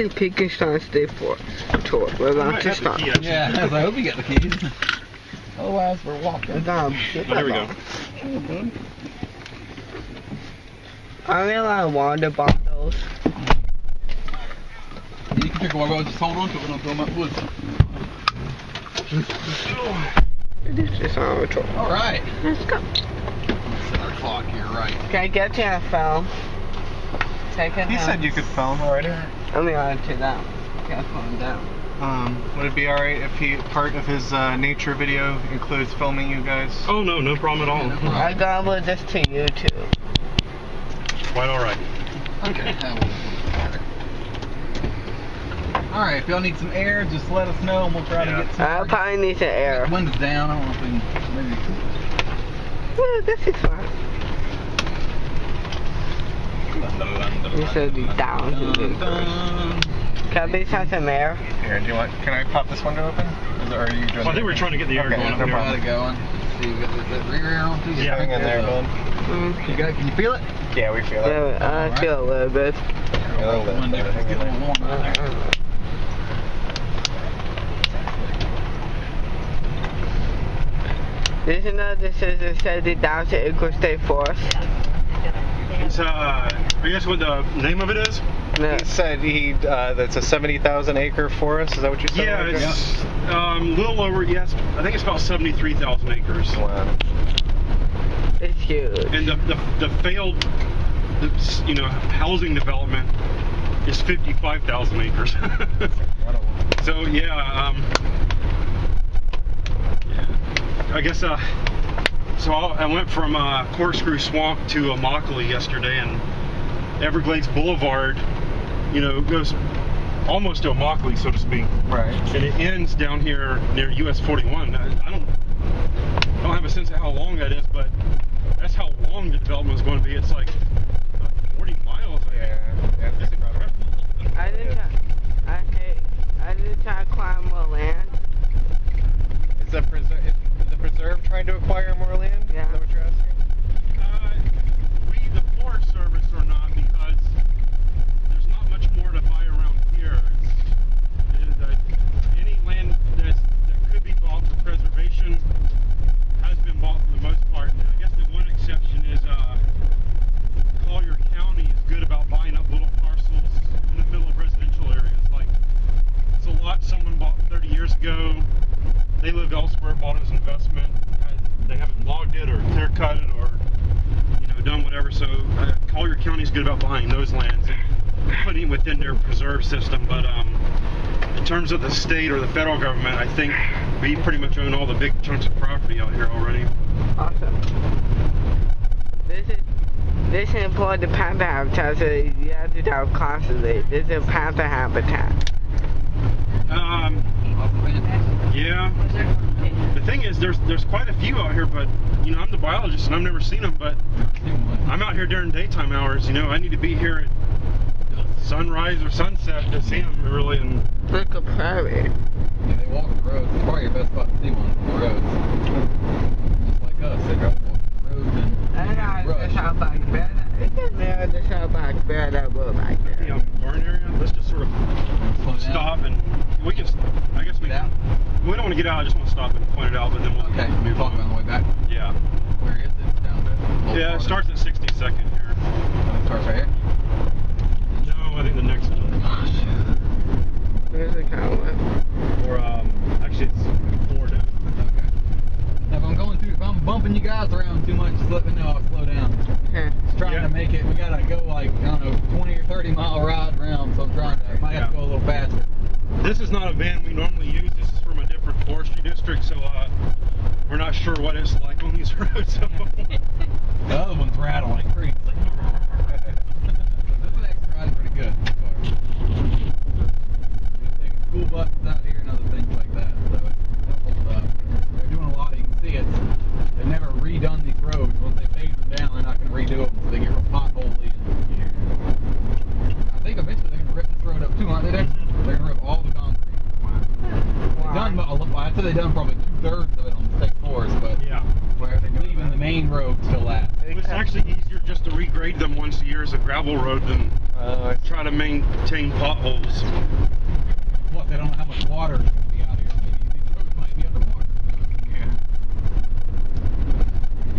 the Picayune State Forest tour. We're going to stop. Yeah, I hope you got the keys. Otherwise, we're walking. Oh, here we go. I really like water bottles. You can take a while, just hold on to it and I'll throw them up woods. This is our tour. Alright. Let's go. Set our clock here, right. Can I get to a film? He said you could film already. I'm going to that. Get phone down. Would it be alright if part of his nature video includes filming you guys? Oh no, no problem at all. Yeah, no problem. I got with this to YouTube. Quite alright. Okay, that will matter. Alright, if y'all need some air, just let us know and we'll try to get some. I probably need some air. The window's down, I don't know if we can maybe. Well, this is fine. You should be down to this. Can I please have some air? Here, can I pop this window open? Or are you doing I think we're trying to get the air Okay, going up no here. problem. Got it going. So you got the rear air on too? Yeah. Hang in there, bud. Can you feel it? Yeah, we feel it. Yeah, I feel a little bit. A little bit. Window, it's getting a little warm out there. Did you know this is a 70,000 acre state forest? It's, I guess what the name of it is? No. He said that's a 70,000 acre forest. Is that what you said? Yeah, it's a little over, yes, I think it's about 73,000 acres. Wow. It's huge. And the failed, housing development is 55,000 acres. So yeah, I guess so I went from Corkscrew Swamp to Immokalee yesterday, and Everglades Boulevard, goes almost to Immokalee, so to speak. Right. And it ends down here near US 41. I don't have a sense of how long that is, but that's how long the development is going to be. It's like 40 miles. Yeah, that's incredible. I didn't try to climb more land. Is the preserve trying to acquire more land? Yeah. Is that what you're asking? We, the Forest Service, are not, because there's not much more to buy around here. Any land that could be bought for preservation has been bought for the most part. And I guess the one exception is Collier County is good about buying up little parcels in the middle of residential areas. Like, it's a lot someone bought 30 years ago. They lived elsewhere, bought it as an investment. They haven't logged it or clear cut it or done whatever. So Collier County is good about buying those lands and putting it within their preserve system. But in terms of the state or the federal government, I think we pretty much own all the big chunks of property out here already. Awesome. This is important to panther habitat, so you have to have constantly. This is a panther habitat. Yeah. The thing is, there's quite a few out here, but I'm the biologist and I've never seen them. But I'm out here during daytime hours. I need to be here at sunrise or sunset to see them really. And Like a prairie. Yeah, they walk the roads. It's probably your best spot to see one on the roads. Just like us, they drive the roads and This out back there. It's just mirror this out back there that road back there. barn area. Let's just sort of stop and we can. I guess we can. We don't want to get out. I just want to stop and point it out, but then we'll. Okay, we're talking on the way back. Yeah. Where is it? Down to. Yeah, it starts at 62nd here. It starts right here. No, I think the next one. There's a cow. Or actually it's 4 down. Okay. Now if I'm bumping you guys around too much, just let me know. I'll slow down. Okay. Just trying to make it. We gotta go like 20 or 30 mile ride around. So I'm trying to. I might have to go a little faster. This is not a van we normally use. This is from a different forestry district, so we're not sure what it's like on these roads. So. The other ones rattle like crazy. This next ride's pretty good so far. Taking school buses out here and other things like that. So it holds up. They're doing a lot. You can see they've never redone these roads. Once they pave them down, they're not going to redo them. So they get real potholey. I think eventually they're going to rip this road up too, aren't they? They're going to rip all the concrete. I'd say they've done probably 2/3 of it on the state forest, but Yeah. where they're leaving the main road still at. It's actually easier just to regrade them once a year as a gravel road than Try to maintain potholes. Plus, they don't know how much water is going to be out here. Maybe these roads might be underwater. Yeah.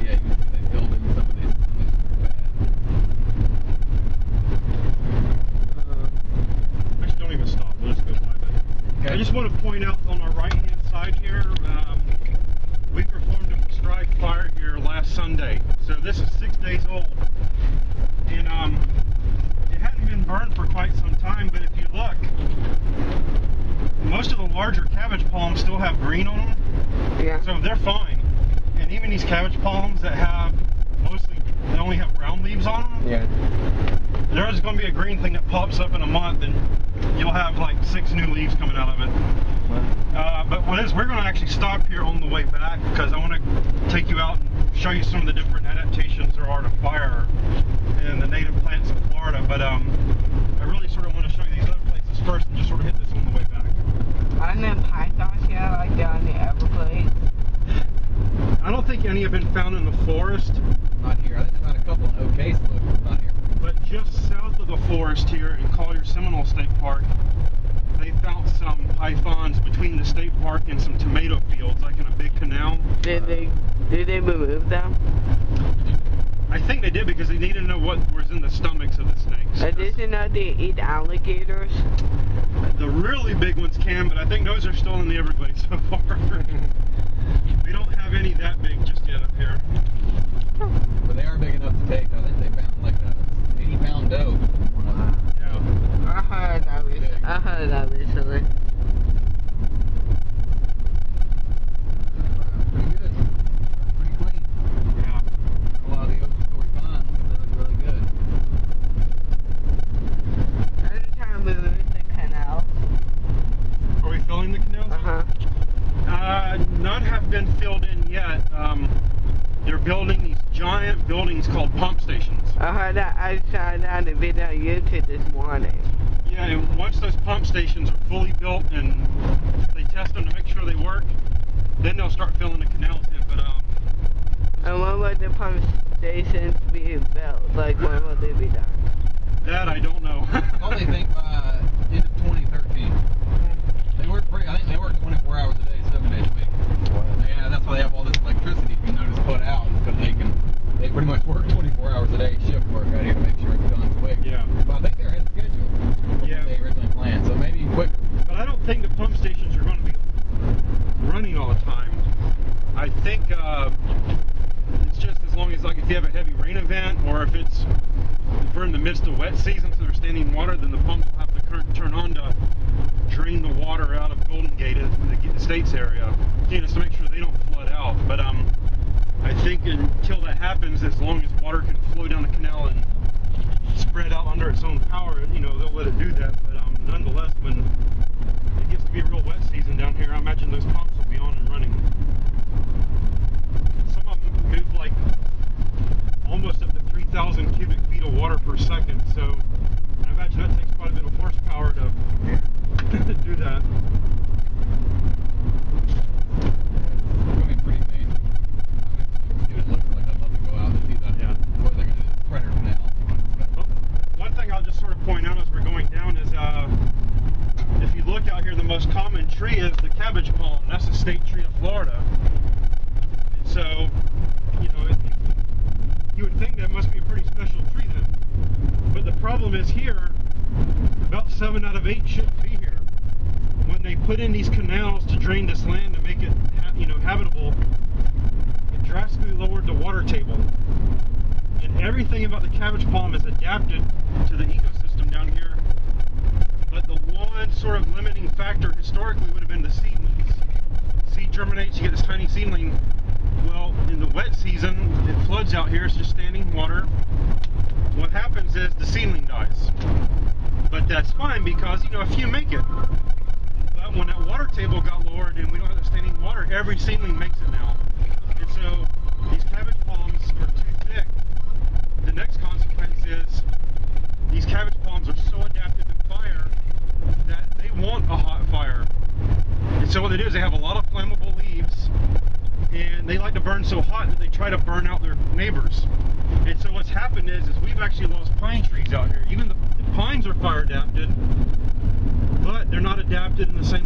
Yeah, you can see they filled in some of these. Actually, don't even stop. Let's go by that. Okay. I just want to point out on our right-hand side here, we performed a strike fire here last Sunday. So this is 6 days old. And it hadn't been burned for quite some time, but if you look, most of the larger cabbage palms still have green on them. Yeah. So they're fine. And even these cabbage palms that have they only have brown leaves on them. Yeah. There's going to be a green thing that pops up in a month, and you'll have like 6 new leaves coming out of it. But we're going to actually stop here on the way back because I want to take you out and show you some of the different adaptations there are to fire in the native plants of Florida. But I really sort of want to show you these other places first and just sort of hit this on the way back. Aren't there pythons here, like down the Everglades? I don't think any have been found in the forest. Not here. I think they found a couple in OK Slope, but not here. But just south of the forest here in Collier Seminole State Park, they found some pythons between the state park and some tomato fields, like in a big canal. Did they remove them? I think they did because they needed to know what was in the stomachs of the snakes. Did you know they eat alligators? The really big ones can, but I think those are still in the Everglades so far. We don't have any that big just yet up here. But they are big enough to take. I think they found like a 80-pound doe. Yeah. I heard that recently. Pretty good. Pretty clean. Yeah. A lot of the open story ponds look really good. Every time we move the canal. Are we filling the canals? None have been filled in yet. They're building these giant buildings called pump stations. I heard that. I saw that on the video on YouTube this morning. Yeah, and once those pump stations are fully built and they test them to make sure they work, then they'll start filling the canals in. But And when will the pump stations be built? Like, when will they be done? that I don't know. Well, they think by end of 2013. They work I think they work 24 hours a day, 7 days a week. Yeah, that's why they have all this electricity, if you notice, put out, because they pretty much work 24 hours a day, shift work out here to make sure it's done quick. Yeah. But I think they're ahead of schedule from Yeah. what they originally planned, so maybe quicker. But I don't think the pump stations are going to be running all the time. I think it's just as long as, like, if you have a heavy rain event, or if we're in the midst of wet season, so there's standing water, then the pumps will have to turn on to drain the water out of Golden Gate in the States area, just to make sure they don't flood out. But I think until that happens, as long as water can flow down the canal and spread out under its own power, they'll let it do that. But nonetheless, when it gets to be a real wet season down here, I imagine those pumps will be on and running. Some of them move like almost up to 3,000 cubic feet of water per second, so I imagine that takes quite a bit of horsepower to do that. It's going to be pretty amazing. It would look like I'd love to go out and see that. Yeah. What they're going to do, Predator Canal. Well, one thing I'll just sort of point out as we're going down is if you look out here, the most common tree is the cabbage palm. That's the state tree of Florida. And so, you would think that must be a pretty special tree then. But the problem is here, about 7 out of 8 shouldn't be here. When they put in these canals to drain this land to make it, habitable, it drastically lowered the water table. And everything about the cabbage palm is adapted to the ecosystem down here. But the one sort of limiting factor historically would have been the seedlings. Seed germinates, you get this tiny seedling. Well, in the wet season, it floods out here, it's just standing water. What happens is the seedling dies. But that's fine because, a few make it. But when that water table got lowered and we don't have the standing water, every seedling makes it now. And so these cabbage palms are too thick. The next consequence is these cabbage palms are so adapted to fire that they want a hot fire. And so what they do is they have a lot of flammable leaves, and they like to burn so hot that they try to burn out their neighbors. And so what's happened is we've actually lost pine trees out here. Even the in the same